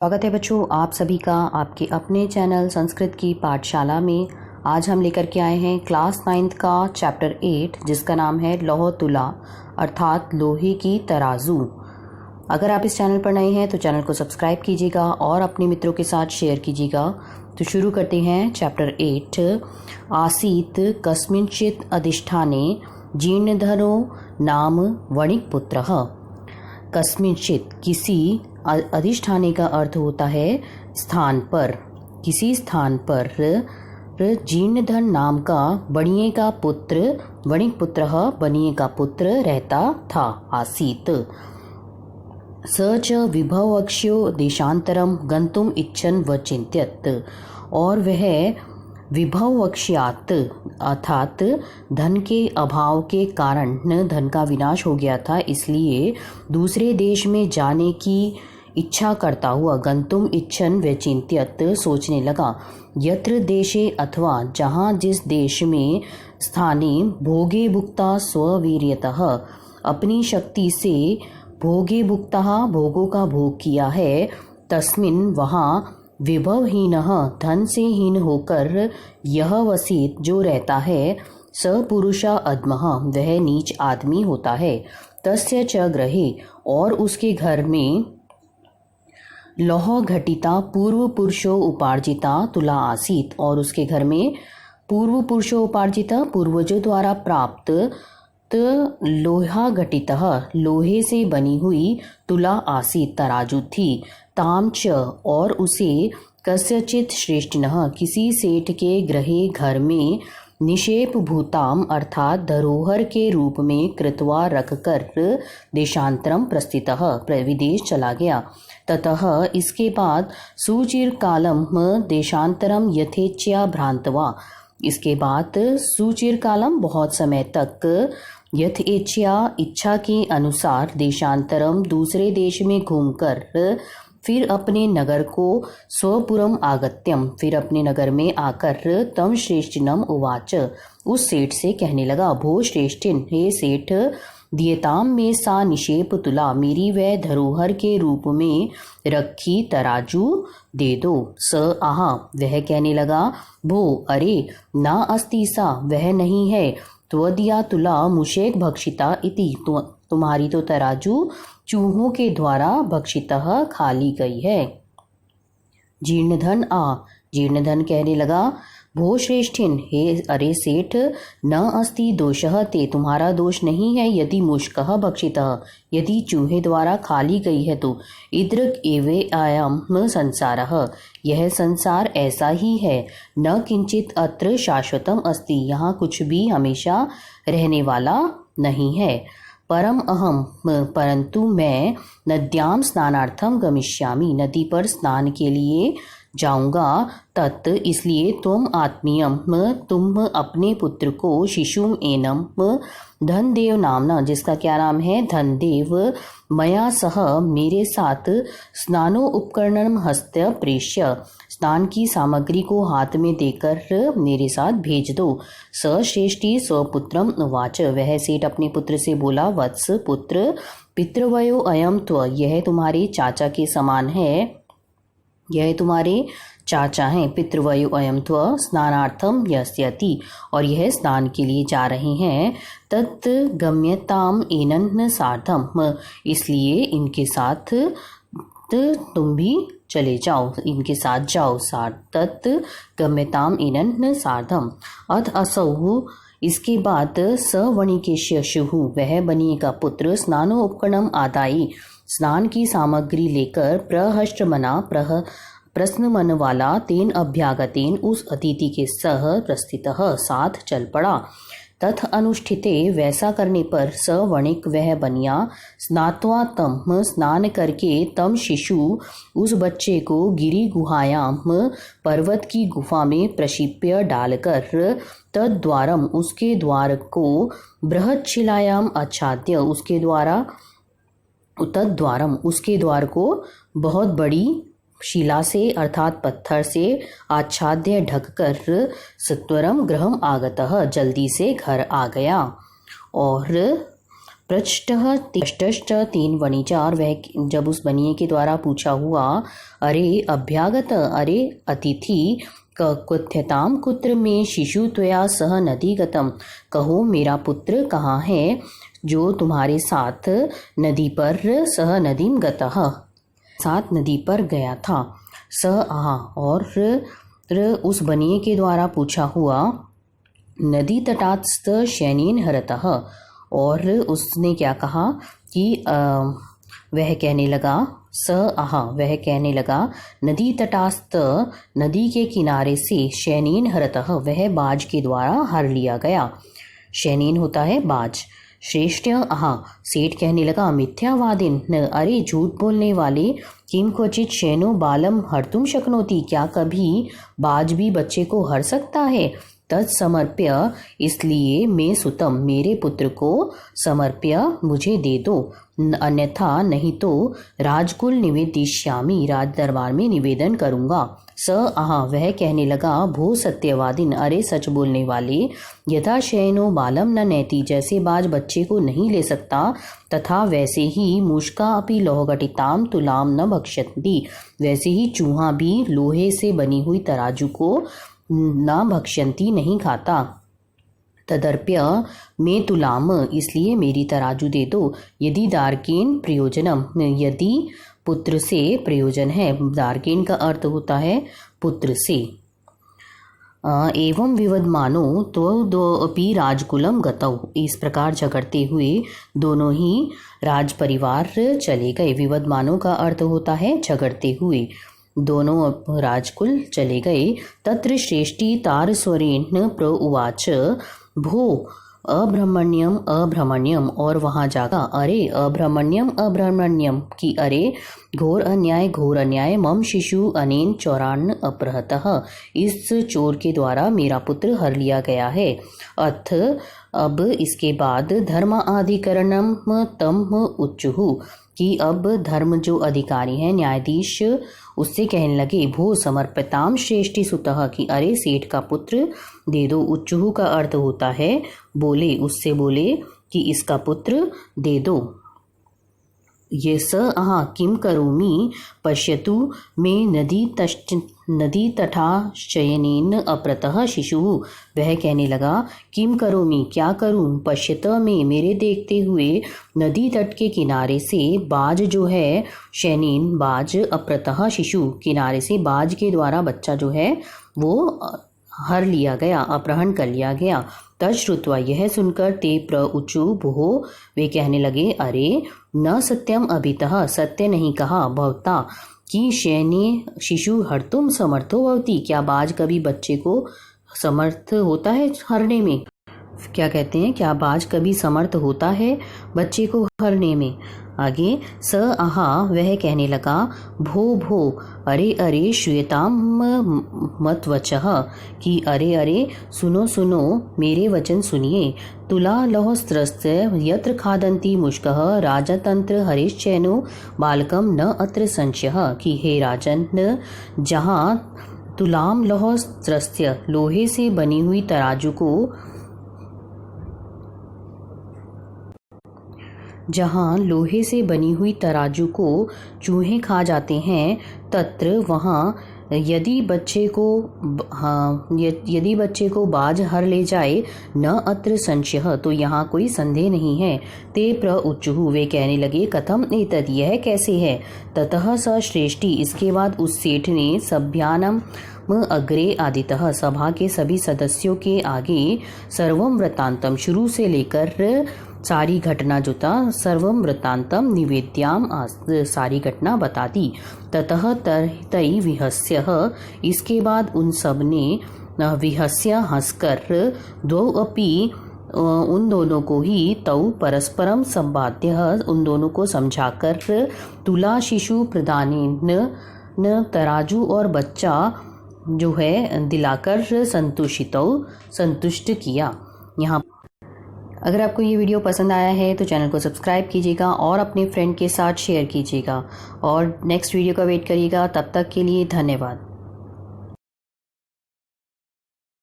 स्वागत है बच्चों आप सभी का आपके अपने चैनल संस्कृत की पाठशाला में। आज हम लेकर के आए हैं क्लास 9th का चैप्टर 8 जिसका नाम है लौह तुला अर्थात लोहे की तराजू। अगर आप इस चैनल पर नए हैं तो चैनल को सब्सक्राइब कीजिएगा और अपने मित्रों के साथ शेयर कीजिएगा। तो शुरू करते हैं चैप्टर 8। आसीत कस्मिंश्चित् अधिष्ठाने जीर्णधरो नाम वणिक्पुत्रः। कस्मिंश्चित् किसी, अधिष्ठाने का अर्थ होता है स्थान पर, किसी स्थान पर। जीर्णधर नाम का बणिये का पुत्र, वणिक पुत्र बणिये का पुत्र रहता था। आसीत स च विभवक्ष्यो देशांतरम गंतुम इच्छन व चिंत्यत, और वह विभवक्ष्यात अर्थात धन के अभाव के कारण धन का विनाश हो गया था, इसलिए दूसरे देश में जाने की इच्छा करता हुआ गंतुम इच्छन व चिंत्यत सोचने लगा। यत्र देशे अथवा जहाँ जिस देश में स्थाने भोगे भुक्ता स्ववीर्यतः अपनी शक्ति से भोगे भुक्ता भोगों का भोग किया है, तस्मिन वहाँ विभवहीनः धन से हीन होकर यह वसीत जो रहता है, सपुरुषा अधमः वह नीच आदमी होता है। तस्य च गृहे और उसके घर में लौह घटिता पूर्व पुरुषो उपार्जिता तुला आसीत, और उसके घर में पूर्व पुरुषो उपार्जिता पूर्वजों द्वारा प्राप्त लोहा घटितः लोहे से बनी हुई तुला आसीत तराजू थी। ताम च और उसे कस्यचित् श्रेष्ठिनः किसी सेठ के गृहे घर में निषेप भूताम अर्थात धरोहर के रूप में कृत्वा रखकर देशांतरम प्रस्थितः विदेश चला गया। ततः इसके बाद सुचिर कालम देशांतरम यथेच्छया भ्रांतवा, इसके बाद सुचिर कालम बहुत समय तक यथेच्छया इच्छा के अनुसार देशांतरम दूसरे देश में घूमकर फिर अपने नगर को स्वपुरम आगत्यम फिर अपने नगर में आकर तम श्रेष्ठिनम उवाच उस सेठ से कहने लगा, भो श्रेष्ठिन हे सेठ, दियताम में सा निषेप तुला मेरी वह धरोहर के रूप में रखी तराजू दे दो। स आहा वह कहने लगा, भो अरे ना अस्ति सा वह नहीं है, त्वदिया तुला मुशेक भक्षिता इति तुम्हारी तो तराजू चूहों के द्वारा भक्षितः खा ली गई है। जीर्णधन जीर्णधन कहने लगा, भो श्रेष्ठिन हे अरे सेठ, न अस्ति दोषः ते तुम्हारा दोष नहीं है यदि मुष्कः भक्षितः यदि चूहे द्वारा खा ली गई है तो। इदृक् एवे आयाम संसारः यह संसार ऐसा ही है। न किंचित अत्र शाश्वतम अस्ति यहाँ कुछ भी हमेशा रहने वाला नहीं है। परम अहम परंतु मैं नद्याम स्नानार्थम गमिष्यामि नदी पर स्नान के लिए जाऊंगा। तत् इसलिए तुम आत्मीयम तुम अपने पुत्र को शिशुम एनम धनदेव नामना जिसका क्या नाम है धनदेव मया सह मेरे साथ स्नानो उपकरणम हस्त प्रेष्य स्नान की सामग्री को हाथ में देकर मेरे साथ भेज दो। स श्रेष्ठी स्वपुत्रम उवाच वह सेठ अपने पुत्र से बोला, वत्स पुत्र पितृवयो अयम त्व यह तुम्हारे चाचा के समान है, यह तुम्हारे चाचा हैं। पितृवयो अयम त्व स्नानार्थम यस्यति और यह स्नान के लिए जा रहे हैं। तत् गम्यताम एनन सार्धम इसलिए इनके साथ तुम भी चले जाओ, इनके साथ जाओ। तत् गम्यताम एनन सार्धम अथ असौ इसके बाद सवणिकेश्य शुहु वह बनिये का पुत्र स्नानो उपकरणम आदायी स्नान की सामग्री लेकर प्रहष्टमना प्रश्न मन वाला तेन अभ्यागतेन उस अतिथि के सह प्रस्थितः साथ चल पड़ा। तथ अनुष्ठिते वैसा करने पर सवणिक वह बनिया स्नात्वा तम स्नान करके तम शिशु उस बच्चे को गिरी गुहायाम पर्वत की गुफा में प्रक्षिप्य डालकर तद्वारम उसके द्वार को बृहत शिलायाम आच्छाद्य उसके द्वार को बहुत बड़ी शिला से अर्थात पत्थर से आच्छाद्य ढककर सत्वरम गृहम आगतः जल्दी से घर आ गया। और पृष्ठः तिष्ठश्च तेन वणिजा, और वह जब उस बनिए के द्वारा पूछा हुआ, अरे अभ्यागत, अरे अतिथि, कथ्यताम कुत्र में शिशु त्वया सह नदी गतम, कहो मेरा पुत्र कहाँ है जो तुम्हारे साथ नदी पर सह नदीम गतः, साथ नदी पर गया था। स आहा, और उस बनिए के द्वारा पूछा हुआ, नदी तटात्स्थ शयनेन हरतः, और उसने क्या कहा कि वह कहने लगा, स आहा, वह कहने लगा, नदी तटास्थ, नदी के किनारे से, शयनेन हरतः, वह बाज के द्वारा हर लिया गया। शयनेन होता है बाज। श्रेष्ठ आहा, सेठ कहने लगा, मिथ्यावादिन, अरे झूठ बोलने वाले, किम क्वचित शयनो बालम हर्तुम शक्नोति, क्या कभी बाज भी बच्चे को हर सकता है। तत्समर्प्य, इसलिए मैं सुतम, मेरे पुत्र को समर्प्य मुझे दे दो, अन्यथा नहीं तो राजकुल निवेदिष्यामि, राज दरबार में निवेदन करूंगा। स आहा, वह कहने लगा, भो सत्यवादिन, अरे सच बोलने वाले, यथा शयनो बालम न नैति, जैसे बाज बच्चे को नहीं ले सकता, तथा वैसे ही मूषका अपि लोहघटिताम तुलाम न भक्षन्ति, वैसे ही चूहा भी लोहे से बनी हुई तराजू को न भक्षन्ति, नहीं खाता। तदर्प्य मैं तुलाम, इसलिए मेरी तराजू दे दो। यदि दार्केन प्रयोजनम, यदि पुत्र से प्रयोजन है, दार्केन का अर्थ होता है पुत्र से। एवं विवदमानो तो दो अपि राजकुलम गतौ, इस प्रकार झगड़ते हुए दोनों ही राज परिवार चले गए। विवदमानो का अर्थ होता है झगड़ते हुए, दोनों राजकुल चले गए। तत्र श्रेष्ठी तारस्वरेण प्रोवाच, भो अब्रह्मण्यम अब्रह्मण्यम, और वहाँ जागा, अरे अब्रह्मण्यम अब्रह्मण्यम, कि अरे घोर अन्याय, मम शिशु अनेन चौरान अपहृतः, इस चोर के द्वारा मेरा पुत्र हर लिया गया है। अथ, अब इसके बाद धर्म अधिकरणम तम उच्चुहु, कि अब धर्म जो अधिकारी हैं, न्यायाधीश, उससे कहने लगे, भो समर्पिताम श्रेष्ठी सुतः, कि अरे सेठ का पुत्र दे दो। उच्चुहु का अर्थ होता है बोले, उससे बोले कि इसका पुत्र दे दो। ये स आहा किम करोमि पश्यतु मे नदी तथा शयनेन अपरतः शिशु, वह कहने लगा, किम करोमि, क्या करूं, पश्यत में, मेरे देखते हुए, नदी तट के किनारे से, बाज जो है, शयनेन बाज, अपरतः शिशु, किनारे से बाज के द्वारा बच्चा जो है वो हर लिया गया, अपहरण कर लिया गया। तश्रुत्वा, यह सुनकर ते प्रउचु भुहो, वे कहने लगे, अरे न सत्यम अभितः, सत्य नहीं कहा, भवता कि शयने शिशु हर्तुम समर्थो भवति, क्या बाज कभी बच्चे को समर्थ होता है हरने में। क्या कहते हैं, क्या बाज कभी समर्थ होता है बच्चे को हरने में। आगे, स आहा, वह कहने लगा, भो अरे अरे श्रूयताम मत्वचः, कि अरे अरे सुनो सुनो, मेरे वचन सुनिए। तुला लौहस्त्रस्य यत्र खादन्ति मुष्कः, राजतंत्र हरिश्चैनो बालकम न अत्र संशयः, कि हे राजन, जहाँ तुलाम लौहस्त्रस्य, लोहे से बनी हुई तराजू को, जहाँ लोहे से बनी हुई तराजू को चूहे खा जाते हैं, तत्र वहाँ यदि बच्चे को बाज हर ले जाए, न अत्र संशयः, तो यहाँ कोई संदेह नहीं है। ते प्रउचुः, वे कहने लगे, कथम एतद्, यह कैसे है। ततः स श्रेष्ठी, इसके बाद उस सेठ ने सभ्यानम अग्रे आदितः, सभा के सभी सदस्यों के आगे, सर्वम वृत्तांतम, शुरू से लेकर सारी घटना जो था, सर्वम वृत्तांतम निवेद्याम, सारी घटना बता दी। ततः तै विहस्य, इसके बाद उन सब ने विहस्य, हंसकर, द्वौ अपि, उन दोनों को ही, तौ परस्परम संवाद्य, उन दोनों को समझाकर, तुला शिशु प्रदानेन, तराजू और बच्चा जो है दिलाकर, संतुष्ट किया। यहाँ अगर आपको ये वीडियो पसंद आया है तो चैनल को सब्सक्राइब कीजिएगा और अपने फ्रेंड के साथ शेयर कीजिएगा, और नेक्स्ट वीडियो का वेट करिएगा। तब तक के लिए धन्यवाद।